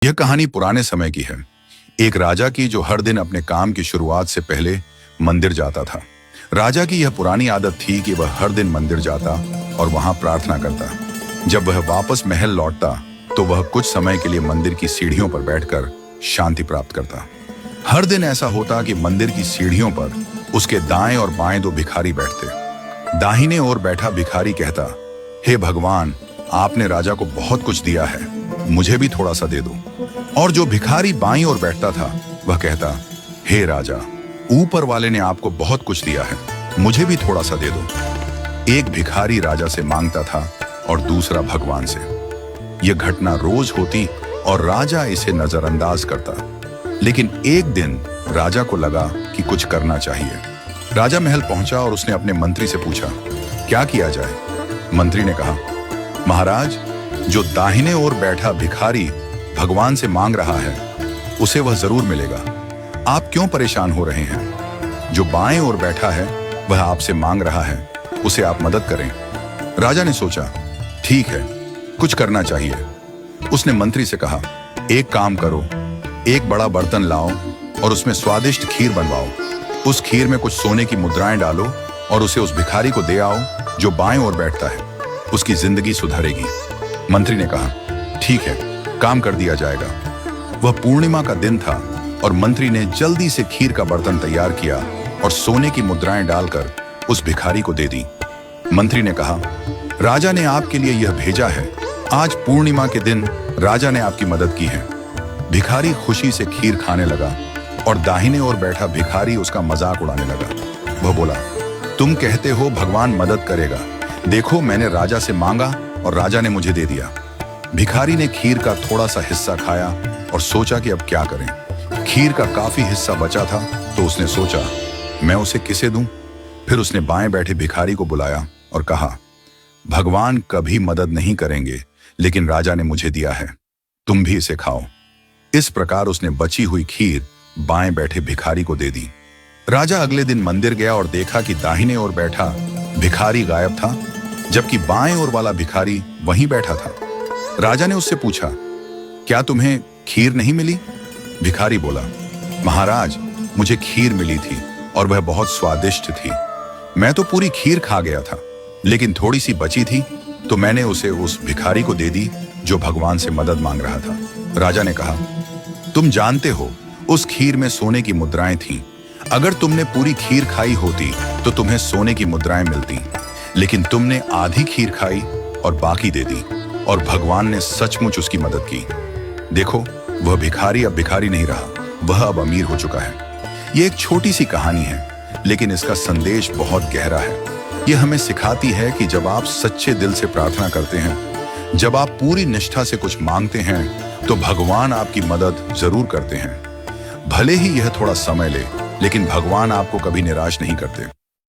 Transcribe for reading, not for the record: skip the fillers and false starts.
यह कहानी पुराने समय की है। एक राजा की जो हर दिन अपने काम की शुरुआत से पहले मंदिर जाता था। राजा की यह पुरानी आदत थी कि वह हर दिन मंदिर जाता और वहां प्रार्थना करता। जब वह वापस महल लौटता तो वह कुछ समय के लिए मंदिर की सीढ़ियों पर बैठकर शांति प्राप्त करता। हर दिन ऐसा होता कि मंदिर की सीढ़ियों पर उसके दाएं और बाएं दो भिखारी बैठते। दाहिने ओर बैठा भिखारी कहता, हे भगवान, आपने राजा को बहुत कुछ दिया है, मुझे भी थोड़ा सा दे दो। और जो भिखारी बाईं ओर बैठता था वह कहता, हे राजा, ऊपर वाले ने आपको बहुत कुछ दिया है, मुझे भी थोड़ा सा दे दो। एक भिखारी राजा से मांगता था और दूसरा भगवान से। यह घटना रोज होती और राजा इसे नजरअंदाज करता। लेकिन एक दिन राजा को लगा कि कुछ करना चाहिए। राजा महल पहुंचा और उसने अपने मंत्री से पूछा, क्या किया जाए? मंत्री ने कहा, महाराज, जो दाहिने ओर बैठा भिखारी भगवान से मांग रहा है उसे वह जरूर मिलेगा। आप क्यों परेशान हो रहे हैं? जो बाएं ओर बैठा है वह आपसे मांग रहा है, उसे आप मदद करें। राजा ने सोचा, ठीक है, कुछ करना चाहिए। उसने मंत्री से कहा, एक काम करो, एक बड़ा बर्तन लाओ और उसमें स्वादिष्ट खीर बनवाओ। उस खीर में कुछ सोने की मुद्राएं डालो और उसे उस भिखारी को दे आओ जो बाएं ओर बैठता है, उसकी जिंदगी सुधरेगी। मंत्री ने कहा, ठीक है, काम कर दिया जाएगा। वह पूर्णिमा का दिन था और मंत्री ने जल्दी से खीर का बर्तन तैयार किया और सोने की मुद्राएं डालकर उस भिखारी को दे दी। मंत्री ने कहा, राजा ने आपके लिए यह भेजा है। आज पूर्णिमा के दिन राजा ने आपकी मदद की है। भिखारी खुशी से खीर खाने लगा और दाहिने ओर बैठा भिखारी उसका मजाक उड़ाने लगा। वह बोला, तुम कहते हो भगवान मदद करेगा, देखो मैंने राजा से मांगा और राजा ने मुझे दे दिया। भिखारी ने खीर का थोड़ा सा हिस्सा खाया और सोचा कि अब क्या करें। खीर का काफी हिस्सा बचा था तो उसने सोचा, मैं उसे किसे दूं? फिर उसने बाएं बैठे भिखारी को बुलाया और कहा, भगवान कभी मदद नहीं करेंगे, लेकिन राजा ने मुझे दिया है, तुम भी इसे खाओ। इस प्रकार उसने बची हुई खीर बाएं बैठे भिखारी को दे दी। राजा अगले दिन मंदिर गया और देखा कि दाहिने ओर बैठा भिखारी गायब था, जबकि बाएं ओर वाला भिखारी वहीं बैठा था। राजा ने उससे पूछा, क्या तुम्हें खीर नहीं मिली? भिखारी बोला, महाराज, मुझे खीर मिली थी और वह बहुत स्वादिष्ट थी। मैं तो पूरी खीर खा गया था, लेकिन थोड़ी सी बची थी तो मैंने उसे उस भिखारी को दे दी जो भगवान से मदद मांग रहा था। राजा ने कहा, तुम जानते हो उस खीर में सोने की मुद्राएं थीं। अगर तुमने पूरी खीर खाई होती तो तुम्हें सोने की मुद्राएं मिलती, लेकिन तुमने आधी खीर खाई और बाकी दे दी और भगवान ने सचमुच उसकी मदद की। देखो, वह भिखारी अब भिखारी नहीं रहा, वह अब अमीर हो चुका है। यह एक छोटी सी कहानी है, लेकिन इसका संदेश बहुत गहरा है। यह हमें सिखाती है कि जब आप सच्चे दिल से प्रार्थना करते हैं, जब आप पूरी निष्ठा से कुछ मांगते हैं, तो भगवान आपकी मदद जरूर करते हैं। भले ही यह थोड़ा समय ले, लेकिन भगवान आपको कभी निराश नहीं करते।